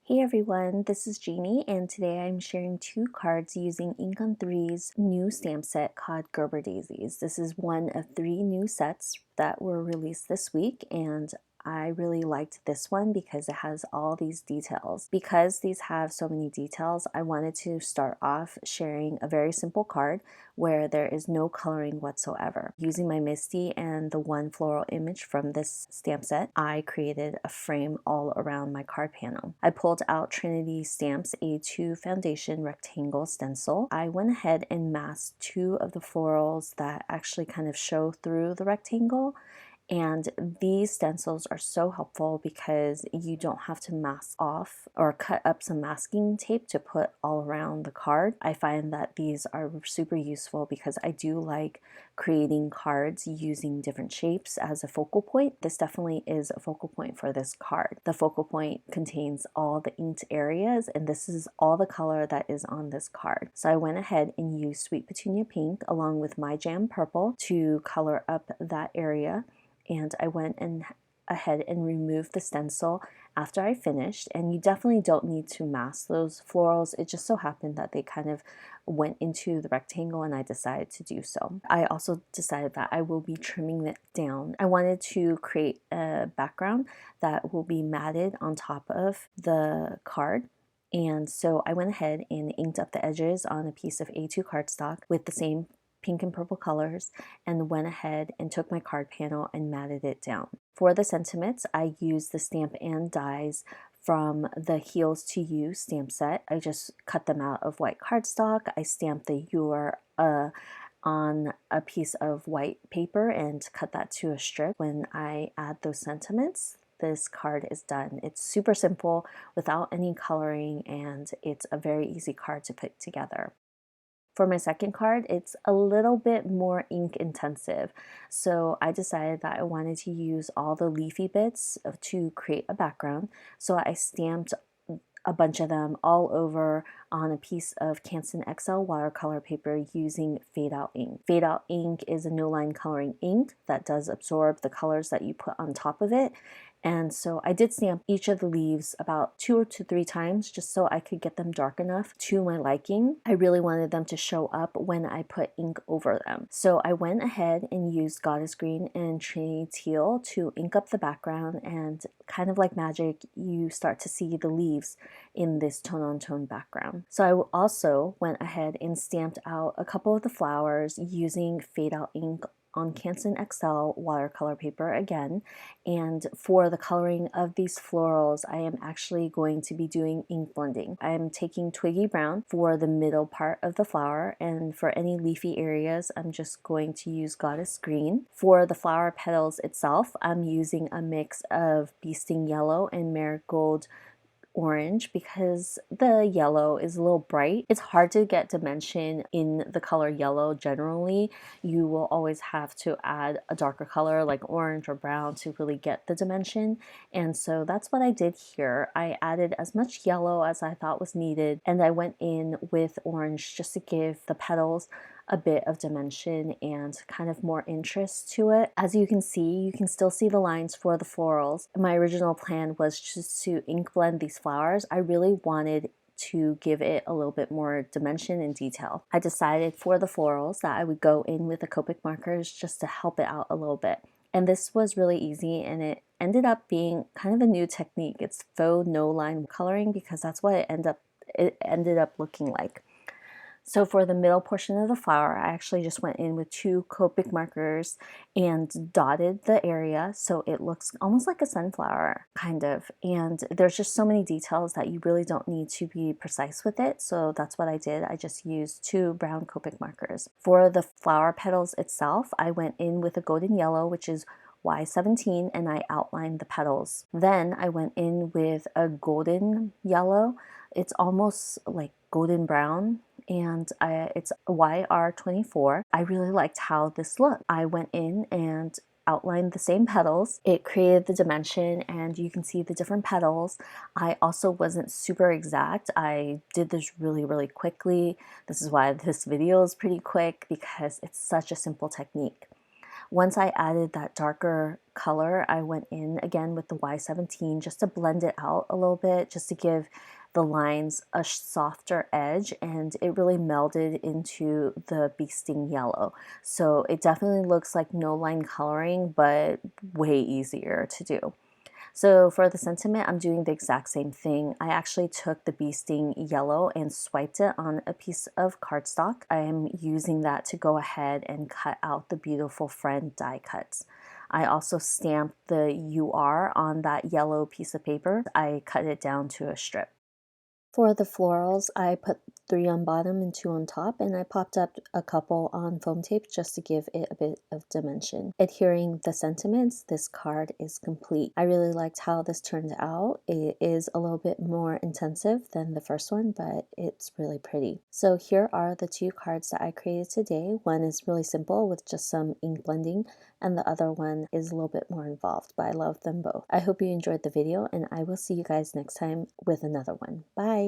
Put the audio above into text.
Hey everyone, this is Jeannie, and today I'm sharing two cards using Ink on 3's new stamp set called Gerbera Daisies. This is one of 3 new sets that were released this week, and I really liked this one because it has all these details. Because these have so many details, I wanted to start off sharing a very simple card where there is no coloring whatsoever. Using my Misty and the one floral image from this stamp set, I created a frame all around my card panel. I pulled out Trinity Stamps A2 Foundation Rectangle Stencil. I went ahead and masked 2 of the florals that actually kind of show through the rectangle. And these stencils are so helpful because you don't have to mask off or cut up some masking tape to put all around the card. I find that these are super useful because I do like creating cards using different shapes as a focal point. This definitely is a focal point for this card. The focal point contains all the inked areas, and this is all the color that is on this card. So I went ahead and used Sweet Petunia Pink along with My Jam Purple to color up that area. And I went ahead and removed the stencil after I finished, and you definitely don't need to mask those florals. It just so happened that they kind of went into the rectangle and I decided to do so. I also decided that I will be trimming it down. I wanted to create a background that will be matted on top of the card. And so I went ahead and inked up the edges on a piece of A2 cardstock with the same pink and purple colors, and went ahead and took my card panel and matted it down. For the sentiments, I used the Stamp and Dies from the Heels to You stamp set. I just cut them out of white cardstock. I stamped the Your on a piece of white paper and cut that to a strip. When I add those sentiments, this card is done. It's super simple without any coloring, and it's a very easy card to put together. For my second card, it's a little bit more ink intensive, so I decided that I wanted to use all the leafy bits to create a background. So I stamped a bunch of them all over on a piece of Canson XL watercolor paper using Fadeout Ink. Fadeout Ink is a no-line coloring ink that does absorb the colors that you put on top of it. And so I did stamp each of the leaves about 2 to 3 times just so I could get them dark enough to my liking. I really wanted them to show up when I put ink over them. So I went ahead and used Goddess Green and Trinity Teal to ink up the background, and kind of like magic, you start to see the leaves in this tone-on-tone background. So I also went ahead and stamped out a couple of the flowers using Fadeout Ink on Canson XL watercolor paper again. And for the coloring of these florals, I am actually going to be doing ink blending. I'm taking Twiggy Brown for the middle part of the flower, and for any leafy areas, I'm just going to use Goddess Green. For the flower petals itself, I'm using a mix of Bee Sting Yellow and Marigold Orange because the yellow is a little bright. It's hard to get dimension in the color yellow generally. You will always have to add a darker color like orange or brown to really get the dimension, and so that's what I did here. I added as much yellow as I thought was needed, and I went in with orange just to give the petals a bit of dimension and kind of more interest to it. As you can still see the lines for the florals. My original plan was just to ink blend these flowers. I really wanted to give it a little bit more dimension and detail. I decided for the florals that I would go in with the Copic markers just to help it out a little bit. And this was really easy, and it ended up being kind of a new technique. It's faux no-line coloring because that's what it ended up looking like. So for the middle portion of the flower, I actually just went in with 2 Copic markers and dotted the area so it looks almost like a sunflower, kind of. And there's just so many details that you really don't need to be precise with it, so that's what I did. I just used 2 brown Copic markers. For the flower petals itself, I went in with a golden yellow, which is Y17, and I outlined the petals. Then I went in with a golden yellow. It's almost like golden brown, and it's YR24. I really liked how this looked. I went in and outlined the same petals. It created the dimension, and you can see the different petals. I also wasn't super exact. I did this really quickly. This is why this video is pretty quick, because it's such a simple technique. Once I added that darker color, I went in again with the Y17 just to blend it out a little bit, just to give the lines a softer edge, and it really melded into the bee sting yellow. So it definitely looks like no line coloring, but way easier to do. So for the sentiment, I'm doing the exact same thing. I actually took the bee sting yellow and swiped it on a piece of cardstock. I am using that to go ahead and cut out the beautiful friend die cuts. I also stamped the UR on that yellow piece of paper. I cut it down to a strip. For the florals, I put 3 on bottom and 2 on top, and I popped up a couple on foam tape just to give it a bit of dimension. Adhering the sentiments, this card is complete. I really liked how this turned out. It is a little bit more intensive than the first one, but it's really pretty. So here are the 2 cards that I created today. One is really simple with just some ink blending, and the other one is a little bit more involved, but I love them both. I hope you enjoyed the video, and I will see you guys next time with another one. Bye!